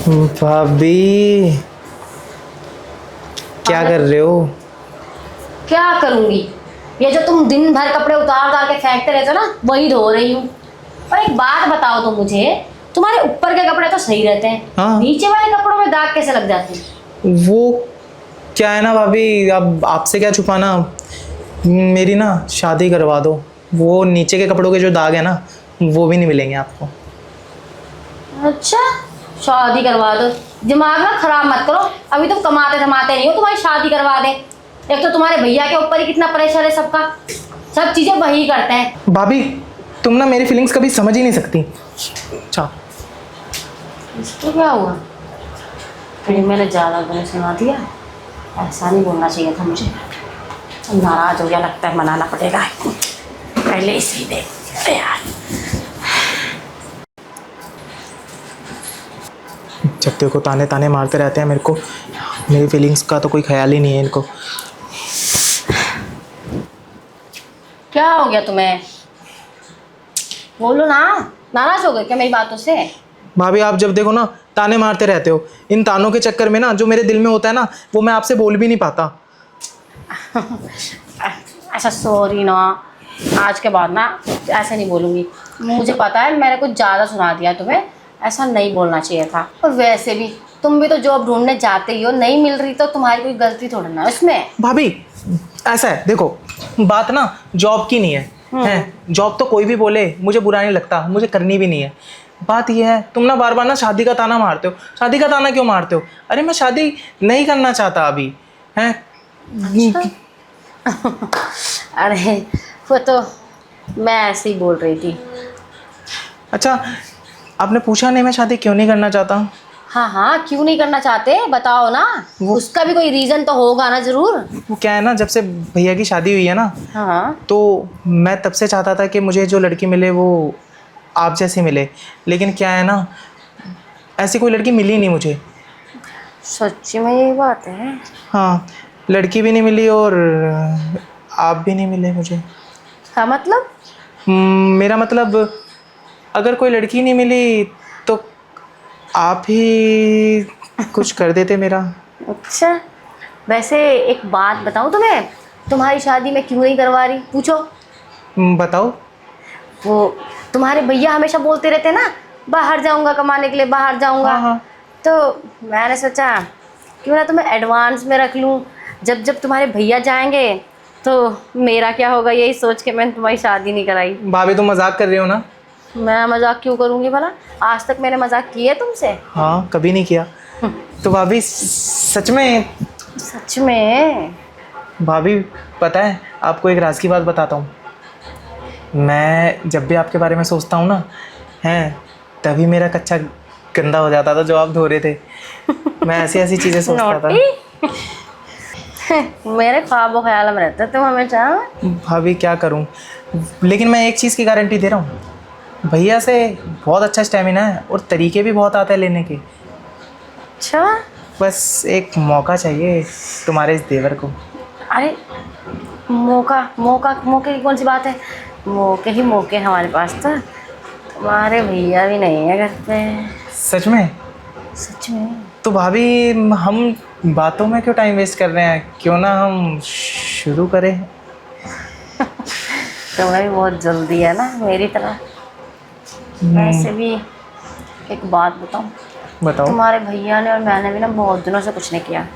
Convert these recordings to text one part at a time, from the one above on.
भाभी क्या कर रहे हो? क्या करूंगी? ये जो तुम दिन भर कपड़े उतार उतार के फेंकते रहते हो ना, वही धो रही हूँ। और एक बात बताओ तो मुझे, तुम्हारे ऊपर के कपड़े तो सही रहते हैं, हाँ। नीचे वाले कपड़ों में दाग कैसे लग जाते हैं? वो क्या है ना भाभी, अब आपसे क्या छुपाना। मेरी ना शादी करवा दो, वो नीचे के कपड़ों के जो दाग है ना वो भी नहीं मिलेंगे आपको। अच्छा, शादी करवा दो? दिमाग ना खराब मत करो। अभी तुम कमाते धमाते नहीं हो, तुम्हारी शादी करवा दे। एक तो तुम्हारे भैया के ऊपर ही कितना प्रेशर है सबका, सब चीजें वही करते हैं। भाभी तुम ना मेरी फीलिंग्स कभी समझ ही नहीं सकती। अच्छा इसको क्या हुआ? फिर मैंने ज़्यादा गलत सुना दिया, ऐसा नहीं बोलना चाहिए था मुझे। नाराज हो गया लगता है, मनाना पड़ेगा। पहले इसे ही दे। अरे यार, जब देखो ताने ताने मारते रहते हैं मेरे को, मेरी फीलिंग्स का तो कोई ख्याल ही नहीं है इनको। क्या हो गया तुम्हें? बोलो ना। नाराज हो गए क्या मेरी बातों से? भाभी आप जब देखो ना ताने मारते रहते हो, इन तानों के चक्कर में ना जो मेरे दिल में होता है ना वो मैं आपसे बोल भी नहीं पाता। ऐसा सॉरी ना, आज के बाद ना ऐसे नहीं बोलूँगी। मुझे पता है मैंने कुछ ज़्यादा सुना दिया तुम्हें, ऐसा नहीं बोलना चाहिए था। और वैसे भी तुम भी तो जॉब ढूंढने जाते ही हो, नहीं मिल रही तो तुम्हारी कोई गलती थोड़ी ना है उसमें। भाभी ऐसा है देखो, बात ना जॉब की नहीं है, जॉब तो कोई भी बोले मुझे बुरा नहीं लगता, मुझे करनी भी नहीं है। बात यह है तुम ना बार बार ना शादी का ताना मारते हो। शादी का ताना क्यों मारते हो? अरे मैं शादी नहीं करना चाहता अभी हैं। अच्छा? अरे वो तो मैं ऐसे ही बोल रही थी। अच्छा आपने पूछा नहीं मैं शादी क्यों नहीं करना चाहता? हाँ हाँ, क्यों नहीं करना चाहते बताओ ना। उसका भी कोई रीज़न तो होगा ना ज़रूर। वो क्या है ना, जब से भैया की शादी हुई है ना हाँ। तो मैं तब से चाहता था कि मुझे जो लड़की मिले वो आप जैसी मिले, लेकिन क्या है ना ऐसी कोई लड़की मिली नहीं मुझे। सच में यही बात है? हाँ, लड़की भी नहीं मिली और आप भी नहीं मिले मुझे। क्या मतलब? मेरा मतलब अगर कोई लड़की नहीं मिली तो आप ही कुछ कर देते मेरा। अच्छा, वैसे एक बात बताऊँ तुम्हें, तुम्हारी शादी मैं क्यों नहीं करवा रही पूछो? बताओ। वो तुम्हारे भैया हमेशा बोलते रहते ना, बाहर जाऊंगा कमाने के लिए, बाहर जाऊंगा। हाँ हाँ। तो मैंने सोचा क्यों ना तुम्हें एडवांस में रख लूं, जब जब तुम्हारे भैया जाएंगे तो मेरा क्या होगा, यही सोच के मैंने तुम्हारी शादी नहीं कराई। भाभी तुम मजाक कर रही हो ना? मैं मजाक क्यों करूंगी भला? आज तक मैंने मजाक किया है तुमसे? हाँ कभी नहीं किया। तो भाभी सच में? सच में? भाभी पता है आपको एक राज की बात बताता हूँ। मैं जब भी आपके बारे में सोचता हूँ ना हैं, तभी मेरा कच्चा गंदा हो जाता था जो आप धो रहे थे। मैं ऐसी ऐसी चीज़ें सोचता था। मेरे ख्वाबों ख्याल में रहते तुम हमेशा। भाभी क्या करूं, लेकिन मैं एक चीज़ की गारंटी दे रहा हूँ, भैया से बहुत अच्छा स्टेमिना है और तरीके भी बहुत आते हैं लेने के। अच्छा? बस एक मौका चाहिए तुम्हारे इस देवर को। अरे मौका मौका मौके की कौन सी बात है? मौके ही मौके हमारे पास तो। तुम्हारे भैया भी नहीं है घर पे। सच में? सच में? तो भाभी हम बातों में क्यों टाइम वेस्ट कर रहे हैं, क्यों ना हम शुरू करें। तुम्हें भी बहुत जल्दी है ना मेरी तरह। वैसे भी एक बात बताऊं, बताओ। तुम्हारे भैया ने और मैंने भी ना बहुत दिनों से कुछ नहीं किया।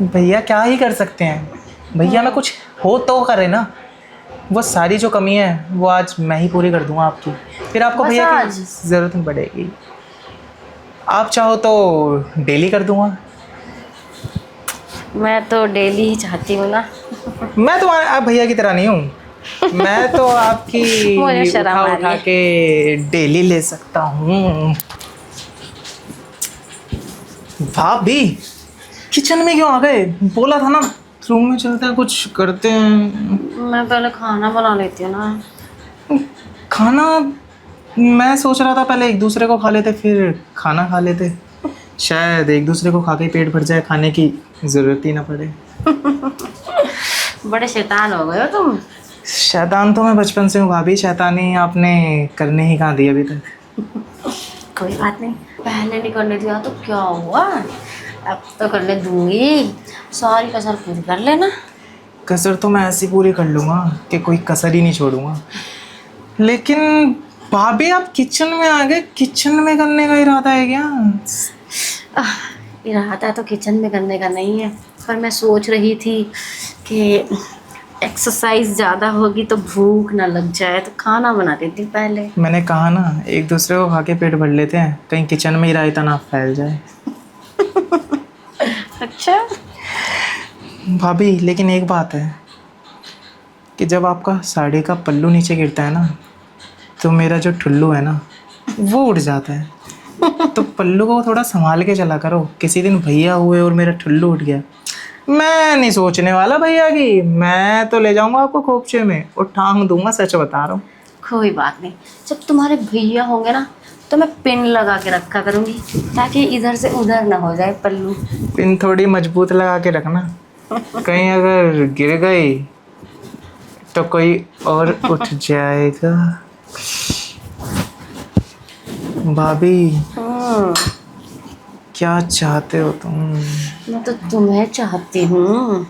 भैया क्या ही कर सकते हैं, भैया में कुछ हो तो करे ना। वो सारी जो कमी है वो आज मैं ही पूरी कर दूंगा आपकी, फिर आपको बस भैया की आज? ज़रूरत नहीं पड़ेगी। आप चाहो तो डेली कर दूंगा। मैं तो डेली ही चाहती हूँ ना। मैं तो आप भैया की तरह नहीं हूँ, मैं तो आपकी मुझे शर्म उठा आ रही उठा है। के डेली ले सकता हूँ। भाभी किचन में क्यों आ गए? बोला था ना रूम में चलते हैं कुछ करते हैं। मैं पहले खाना बना लेती हूँ ना। खाना मैं सोच रहा था पहले एक दूसरे को खा लेते फिर खाना खा लेते, शायद एक दूसरे को खा के पेट भर जाए, खाने की ज़रूरत ही ना पड़े। बड़े शैतान हो गए हो तुम। शैतान तो मैं बचपन से हूँ भाभी, शैतानी आपने करने ही कहाँ दी अभी तक। कोई बात नहीं, पहले नहीं करने दिया तो क्या हुआ, अब तो करने दूंगी। सारी कसर पूरी कर लेना। कसर तो मैं ऐसी पूरी कर लूँगा कि कोई कसर ही नहीं छोड़ूंगा। लेकिन भाभी आप किचन में आ गए, किचन में करने का इरादा है क्या? इरादा तो किचन में करने का नहीं है, पर मैं सोच रही थी कि एक्सरसाइज ज़्यादा होगी तो भूख ना लग जाए, तो खाना बना देती पहले। मैंने कहा ना, एक दूसरे को खा के पेट भर लेते हैं, कहीं किचन में ही रायता ना फैल जाए। अच्छा। भाभी लेकिन एक बात है कि जब आपका साड़ी का पल्लू नीचे गिरता है ना, तो मेरा जो ठुल्लू है ना वो उड़ जाता है। तो पल्लू को थोड़ा संभाल के चला करो, किसी दिन भैया हुए और मेरा ठुल्लू उठ गया, मैं नहीं सोचने वाला भैया की, मैं तो ले जाऊंगा आपको खोपचे में और टांग दूंगा, सच बता रहा हूँ। कोई बात नहीं, जब तुम्हारे भैया होंगे ना तो मैं पिन लगा के रखा करूँगी, ताकि इधर से उधर ना हो जाए पल्लू। पिन थोड़ी मजबूत लगा के रखना, कहीं अगर गिर गई तो कोई और उठ जाएगा। भाभी क्या चाहते हो तुम? मैं तो तुम्हें चाहती हूँ,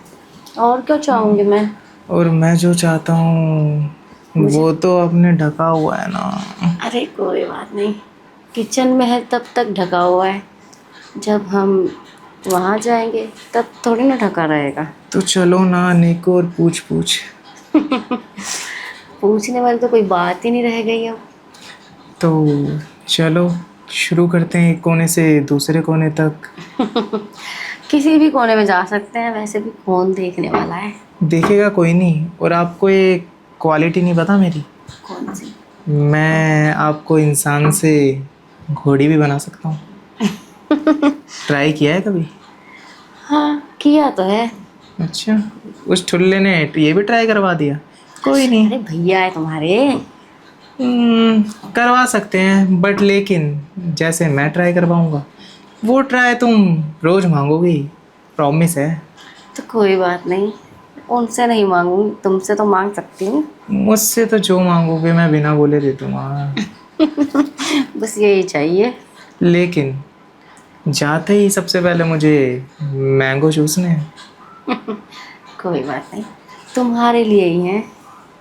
और क्या चाहूँगी मैं। और मैं जो चाहता हूँ वो तो आपने ढका हुआ है ना। अरे कोई बात नहीं, किचन में है तब तक ढका हुआ है, जब हम वहाँ जाएंगे तब थोड़ी ना ढका रहेगा। तो चलो ना, निको और पूछ पूछ। पूछने वाली तो कोई बात ही नहीं रह गई अब। तो चलो शुरू करते हैं, एक कोने से दूसरे कोने तक। किसी भी कोने में जा सकते हैं, वैसे भी कौन देखने वाला है। देखेगा कोई नहीं। और आपको ये क्वालिटी नहीं पता मेरी? कौन सी? मैं आपको इंसान से घोड़ी भी बना सकता हूँ। ट्राई किया है कभी? हाँ किया तो है। अच्छा, उस ठुल्ले ने ये भी ट्राई करवा दिया। कोई नहीं, अरे भैया है तुम्हारे। करवा सकते हैं, बट लेकिन जैसे मैं ट्राई करवाऊंगा वो ट्राई तुम रोज मांगोगी, प्रॉमिस है। तो कोई बात नहीं, उनसे नहीं मांगूंगी, तुमसे तो मांग सकती हूँ। मुझसे तो जो मांगोगे मैं बिना बोले दे दूंगा। बस यही चाहिए। लेकिन जाते ही सबसे पहले मुझे मैंगो चूसने हैं। कोई बात नहीं, तुम्हारे लिए ही है।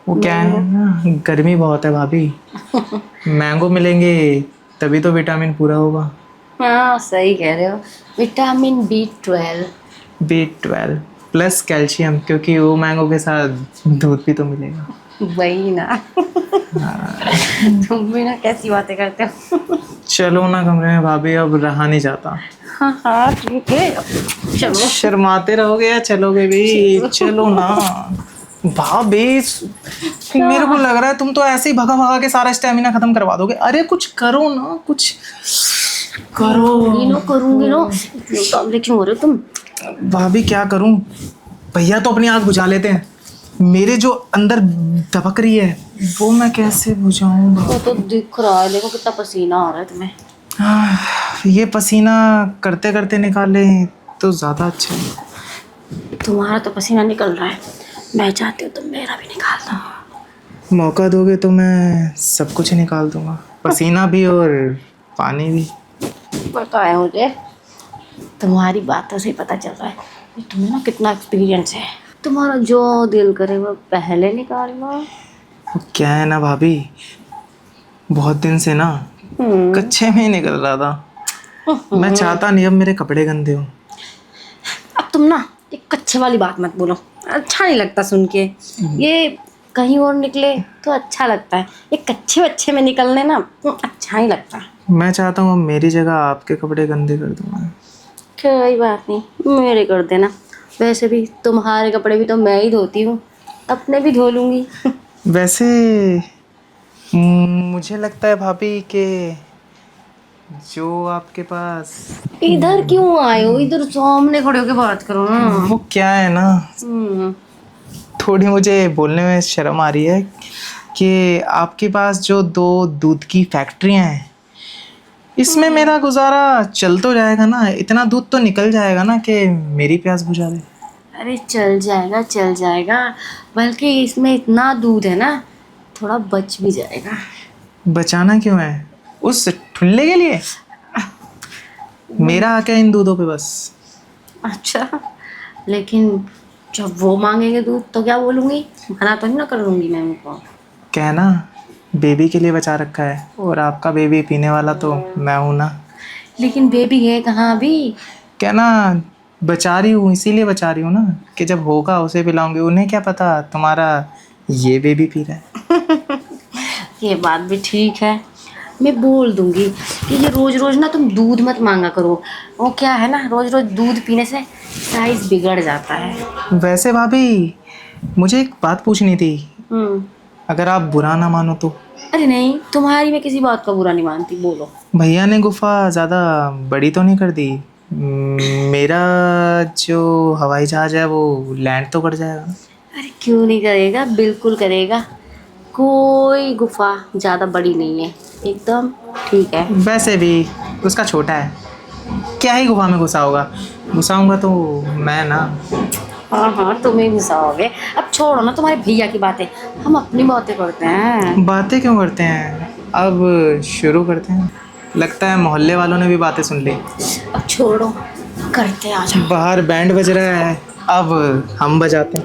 वो क्या है ना, गर्मी बहुत है भाभी, मैंगो मिलेंगे तभी तो विटामिन पूरा होगा। हाँ सही कह रहे हो, vitamin B12। B12 plus calcium, क्योंकि वो मैंगो के साथ दूध भी तो मिलेगा। वही ना। तुम भी ना कैसी बातें करते हो। चलो ना कमरे में भाभी, अब रहा नहीं जाता। हाँ हाँ ठीक है, चलो। शर्माते रहोगे या चलोगे भी? चलो ना भाभी, मेरे को लग रहा है तुम तो ऐसे ही भगा भगा के सारा स्टेमिना खत्म करवा दोगे। अरे कुछ करो ना, कुछ करो। करूंगी ना, क्यों हो रहे हो तुम? भाभी क्या करूं, भैया तो अपनी आग बुझा लेते हैं, मेरे जो अंदर दबक रही है वो मैं कैसे बुझाऊं? वो तो दिख रहा है, देखो कितना पसीना आ रहा है तुम्हें। ये पसीना करते करते निकाले तो ज़्यादा अच्छा है। तुम्हारा तो पसीना निकल रहा है, मैं चाहती हूँ तुम मेरा भी निकाल दो। मौका दोगे तो मैं सब कुछ ही निकाल दूंगा, पसीना भी और पानी भी। पता है मुझे, तुम्हारी बातों से पता चल रहा है कि तुम्हें ना कितना एक्सपीरियंस है। तुम्हारा जो दिल करे वो पहले निकाल लो। वो क्या है ना भाभी, बहुत दिन से ना कच्चे में ही निकल रहा था। मैं चाहता नहीं अब मेरे कपड़े गंदे हो। अब तुम ना ये कच्चे वाली बात मत बोलो, अच्छा नहीं लगता सुन के। ये कहीं और निकले तो अच्छा लगता है, ये कच्चे बच्चे में निकलने ना अच्छा नहीं लगता। मैं चाहता हूँ अब मेरी जगह आपके कपड़े गंदे कर दूंगा। कोई बात नहीं, मेरे कर देना। वैसे भी तुम्हारे कपड़े भी तो मैं ही धोती हूँ, अपने भी धो लूँगी। वैसे मुझे लगता है भाभी कि जो आपके पास इधर क्यों आए हो? इधर सामने खड़े होके बात करो ना। वो क्या है ना, थोड़ी मुझे बोलने में शर्म आ रही है कि आपके पास जो 2 दूध की फैक्ट्रियां हैं, इसमें मेरा गुजारा चल तो जाएगा ना, इतना दूध तो निकल जाएगा ना कि मेरी प्यास बुझा दे। अरे चल जाएगा चल जाएगा, बल्कि इसमें इतना दूध है ना, थोड़ा बच भी जाएगा। बचाना क्यों है? उस ठुल्ले के लिए? मेरा आ क्या इन दूधों पे बस। अच्छा, लेकिन जब वो मांगेंगे दूध तो क्या बोलूँगी? मना तो नहीं ना करूँगी मैं उनको। कहना बेबी के लिए बचा रखा है, और आपका बेबी पीने वाला तो मैं हूं ना। लेकिन बेबी है कहाँ अभी? कहना बचा रही हूँ, इसीलिए बचा रही हूँ ना, कि जब होगा उसे पिलाऊंगी। उन्हें क्या पता तुम्हारा ये बेबी पी रहा है। ये बात भी ठीक है, मैं बोल दूंगी कि ये रोज रोज ना तुम दूध मत मांगा करो। वो क्या है ना, रोज रोज दूध पीने से साइज बिगड़ जाता है। वैसे भाभी, मुझे एक बात पूछनी थी, अगर आप बुरा ना मानो तो। अरे नहीं, तुम्हारी मैं किसी बात का बुरा नहीं मानती, बोलो। भैया ने गुफा ज़्यादा बड़ी तो नहीं कर दी? मेरा जो हवाई जहाज़ है वो लैंड तो कर जाएगा? अरे क्यों नहीं करेगा, बिल्कुल करेगा। कोई गुफा ज़्यादा बड़ी नहीं है, एकदम ठीक है। वैसे भी उसका छोटा है, क्या ही गुफा में घुसा होगा। घुसाऊंगा तो मैं ना। हाँ हाँ, तुम्हें घुसाओगे। अब छोड़ो ना तुम्हारे भैया की बातें, हम अपनी बातें करते हैं। बातें क्यों करते हैं, अब शुरू करते हैं। लगता है मोहल्ले वालों ने भी बातें सुन ली। अब छोड़ो, करते हैं, आ जाओ। बाहर बैंड बज रहा है, अब हम बजाते हैं।